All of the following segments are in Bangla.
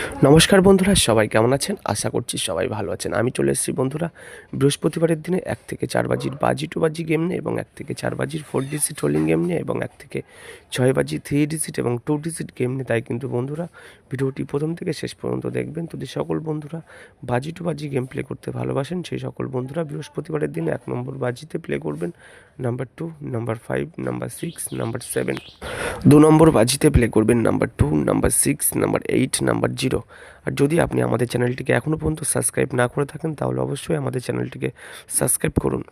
নমস্কার বন্ধুরা, সবাই কেমন আছেন? আশা করছি সবাই ভালো আছেন। আমি চলে এসেছি বন্ধুরা বৃহস্পতিবারের দিনে 1 থেকে 4 বাজির বাজি টু বাজি গেম নিয়ে, এবং 1 থেকে 4 বাজির 4 ডিজিট রোলিং গেম নিয়ে, এবং 1 থেকে 6 বাজি 3 ডিজিট এবং 2 ডিজিট গেম নিয়ে। তাই কিন্তু বন্ধুরা ভিডিওটি প্রথম থেকে শেষ পর্যন্ত দেখবেন। তো যে সকল বন্ধুরা বাজি টু বাজি গেম প্লে করতে ভালোবাসেন সেই সকল বন্ধুরা বৃহস্পতিবারের দিনে 1 নম্বর বাজিতে প্লে করবেন, নাম্বার 2, নাম্বার 5, নাম্বার 6, নাম্বার 7। 2 নম্বর বাজিতে প্লে করবেন নাম্বার 2, নাম্বার 6, নাম্বার 8, নাম্বার 0। আর যদি আপনি আমাদের চ্যানেলটিকে এখনও পর্যন্ত সাবস্ক্রাইব না করে থাকেন তাহলে অবশ্যই আমাদের চ্যানেলটিকে সাবস্ক্রাইব করুন।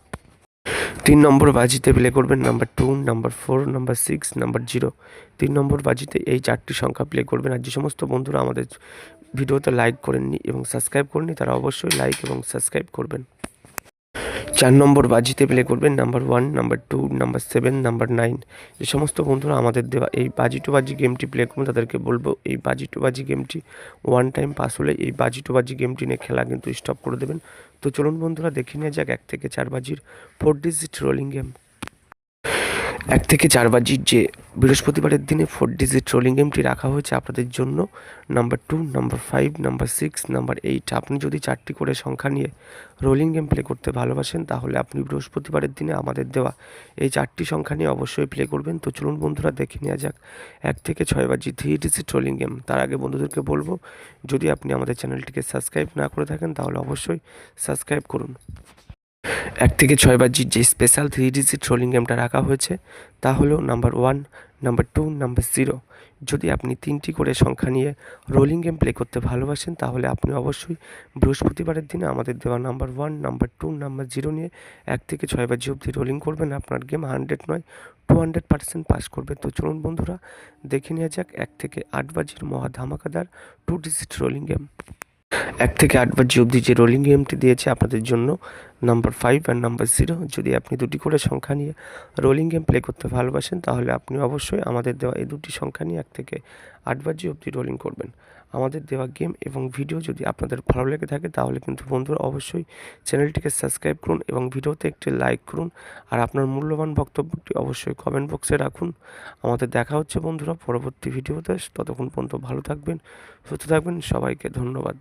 3 নম্বর বাজিতে প্লে করবেন নাম্বার 2, নাম্বার 4, নাম্বার 6, নাম্বার 0। 3 নম্বর বাজিতে এই 4টি সংখ্যা প্লে করবেন। আর যে সমস্ত বন্ধুরা আমাদের ভিডিওতে লাইক করেননি এবং সাবস্ক্রাইব করেননি তারা অবশ্যই লাইক এবং সাবস্ক্রাইব করবেন। 4 নম্বর বাজিতে প্লে করবেন নাম্বার 1, নাম্বার 2, নাম্বার 7, নাম্বার 9। যে সমস্ত বন্ধুরা আমাদের দেওয়া এই বাজি টু বাজি গেমটি প্লে করবেন তাদেরকে বলবো এই বাজি টু বাজি গেমটি 1 টাইম পাস হলে এই বাজি টু বাজি গেমটি নিয়ে খেলা কিন্তু স্টপ করে দেবেন। তো চলুন বন্ধুরা দেখে নেওয়া যাক 1 থেকে 4 বাজির 4 ডিজিট রোলিং গেম। 1 থেকে 4 বাজির যে বৃহস্পতিবারের দিনে 4 ডিজিট রোলিং গেমটি রাখা হয়েছে আপনাদের জন্য, নাম্বার 2, নাম্বার 5, নাম্বার 6, নাম্বার 8। আপনি যদি 4টি করে সংখ্যা নিয়ে রোলিং গেম প্লে করতে ভালোবাসেন তাহলে আপনি বৃহস্পতিবারের দিনে আমাদের দেওয়া এই 4টি সংখ্যা নিয়ে অবশ্যই প্লে করবেন। তো চলুন বন্ধুরা দেখে নেওয়া যাক 1 থেকে 6 বাজি 3 ডিজিট রোলিং গেম। তার আগে বন্ধুদেরকে বলবো, যদি আপনি আমাদের চ্যানেলটিকে সাবস্ক্রাইব না করে থাকেন তাহলে অবশ্যই সাবস্ক্রাইব করুন। 1 থেকে 6 বাজির যে স্পেশাল 3 ডিজিট রোলিং গেমটা রাখা হয়েছে তা হলো নাম্বার 1, নাম্বার 2, নাম্বার 0। যদি আপনি 3টি করে সংখ্যা নিয়ে রোলিং গেম প্লে করতে ভালোবাসেন তাহলে আপনি অবশ্যই বৃহস্পতিবারের দিনে আমাদের দেওয়া নাম্বার 1, নাম্বার 2, নাম্বার 0 নিয়ে 1 থেকে 6 বাজি অবধি রোলিং করবেন। আপনার গেম 100 নয় 200% পাস করবে। তো চলুন বন্ধুরা দেখে নেওয়া যাক 1 থেকে 8 বাজির মহা ধামাকাদার 2 ডিজিট রোলিং গেম। 1 থেকে 8 বাজি অবধি যে রোলিং গেমটি দিয়েছে আপনাদের জন্য নাম্বার 5 আর নাম্বার 0। যদি আপনি 2টি করে সংখ্যা নিয়ে রোলিং গেম প্লে করতে ভালোবাসেন তাহলে আপনি অবশ্যই আমাদের দেওয়া এই 2টি সংখ্যা নিয়ে 1 থেকে 8 বাজি অবধি রোলিং করবেন। আমাদের দেওয়া গেম এবং ভিডিও যদি আপনাদের ভালো লেগে থাকে তাহলে কিন্তু বন্ধুরা অবশ্যই চ্যানেলটিকে সাবস্ক্রাইব করুন এবং ভিডিওতে একটি লাইক করুন। আর আপনার মূল্যবান বক্তব্যটি অবশ্যই কমেন্ট বক্সে রাখুন। আমাদের দেখা হচ্ছে বন্ধুরা পরবর্তী ভিডিওতে। ততক্ষণ পর্যন্ত ভালো থাকবেন, সুস্থ থাকবেন। সবাইকে ধন্যবাদ।